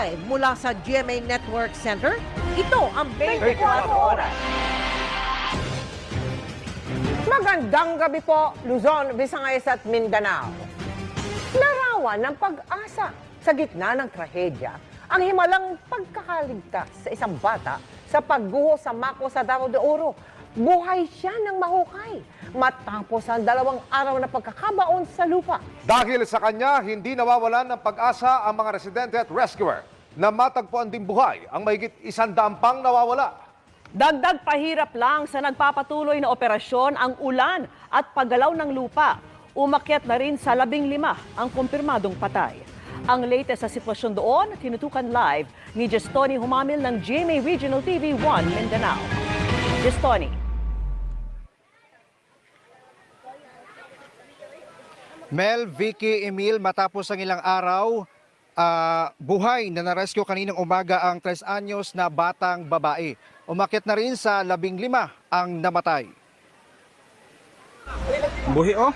Live mula sa GMA Network Center, ito ang 24 Oras. Magandang gabi po, Luzon, Visayas at Mindanao. Larawan ng pag-asa sa gitna ng trahedya ang himalang pagkakaligtas sa isang bata sa pagguho sa Mako sa Davao de Oro. Buhay siya ng mahukay matapos ang 2 araw na pagkakabaon sa lupa. Dahil sa kanya, hindi nawawalan ng pag-asa ang mga residente at rescuer na matagpuan din buhay ang mahigit 100 pang nawawala. Dagdag pahirap lang sa nagpapatuloy na operasyon ang ulan at paggalaw ng lupa. Umakyat na rin sa 15 ang kumpirmadong patay. Ang latest sa sitwasyon doon, tinutukan live ni Jestoni Humamil ng GMA Regional TV 1 Mindanao. Jestoni. Mel, Vicky, Emil, matapos ang ilang araw, buhay na narescue kaninang umaga ang 3 anyos na batang babae. Umakyat na rin sa 15 ang namatay. Buhi oh.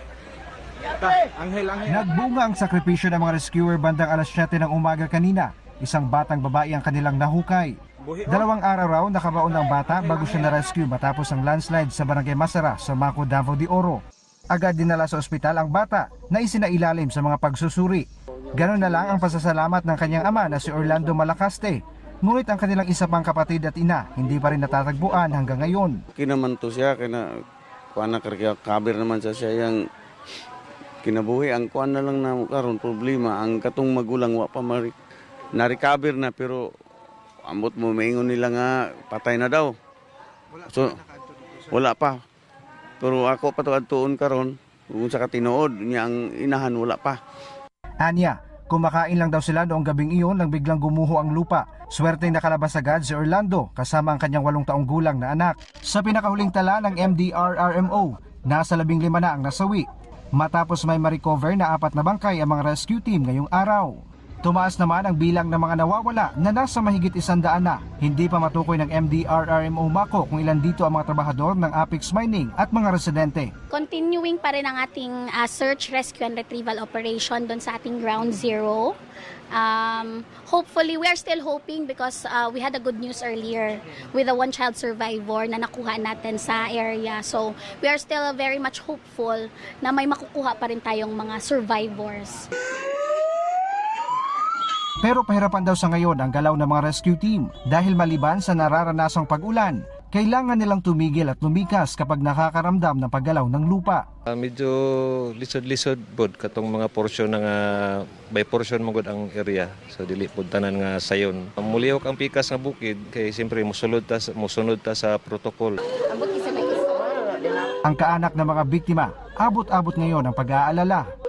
Anghel. Nagbunga ang sakripisyo ng mga rescuer bandang alas 7 ng umaga kanina. Isang batang babae ang kanilang nahukay. 2 araw raw nakabaon ang bata bago siya na-rescue matapos ang landslide sa Barangay Masara sa Mako, Davao de Oro. Agad dinala sa ospital ang bata na isinailalim sa mga pagsusuri. Ganon na lang ang pasasalamat ng kanyang ama na si Orlando Malacaste. Ngunit ang kanilang isa pang kapatid at ina hindi pa rin natatagpuan hanggang ngayon. Kinaman to siya kaya kuan kabir naman siya yang kinabuhi ang kuan na lang na karon problema ang katong magulang wa pa na-recover na pero ambot mo maingon nila nga patay na daw. So wala pa. Pero ako pa to adtuon karon kung sa katinuod niya ang inahan wala pa. Anya, kumakain lang daw sila noong gabing iyon nang biglang gumuho ang lupa. Swerteng nakalabas agad si Orlando kasama ang kanyang 8 taong gulang na anak. Sa pinakahuling tala ng MDRRMO, nasa 15 na ang nasawi. Matapos may ma-recover na 4 na bangkay ang mga rescue team ngayong araw. Tumaas naman ang bilang ng mga nawawala na nasa mahigit 100 na. Hindi pa matukoy ng MDRRMO Mako kung ilan dito ang mga trabahador ng Apex Mining at mga residente. Continuing pa rin ang ating search, rescue and retrieval operation doon sa ating ground zero. Hopefully, we are still hoping because we had a good news earlier with a 1-child survivor na nakuha natin sa area. So, we are still very much hopeful na may makukuha pa rin tayong mga survivors. Pero pahirapan daw sa ngayon ang galaw ng mga rescue team dahil maliban sa nararanasang pag-ulan, kailangan nilang tumigil at lumikas kapag nakakaramdam ng paggalaw ng lupa. Medyo lisod-lisod bod katong mga porsyon nga by portion magud ang area so dili pud tanan nga sayon. Mulihok ang pikas nga bukid kay siyempre mosunod ta sa protocol. Ang kaanak ng mga biktima, abot-abot ngayon ang pag-aalala.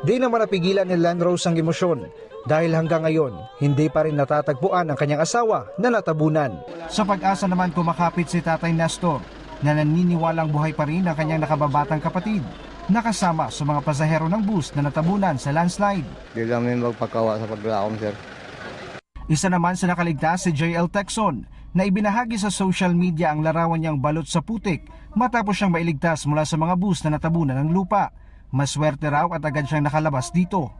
Di naman napigilan ni Landrose ang emosyon dahil hanggang ngayon hindi pa rin natatagpuan ang kanyang asawa na natabunan. Sa Pag-asa naman kumakapit si Tatay Nestor na naniniwalang buhay pa rin ang kanyang nakababatang kapatid nakasama sa mga pasahero ng bus na natabunan sa landslide. Di namin magpakawa sa paglaom sir. Isa naman sa nakaligtas si JL Texon na ibinahagi sa social media ang larawan niyang balot sa putik matapos siyang mailigtas mula sa mga bus na natabunan ng lupa. Maswerte raw at agad siyang nakalabas dito.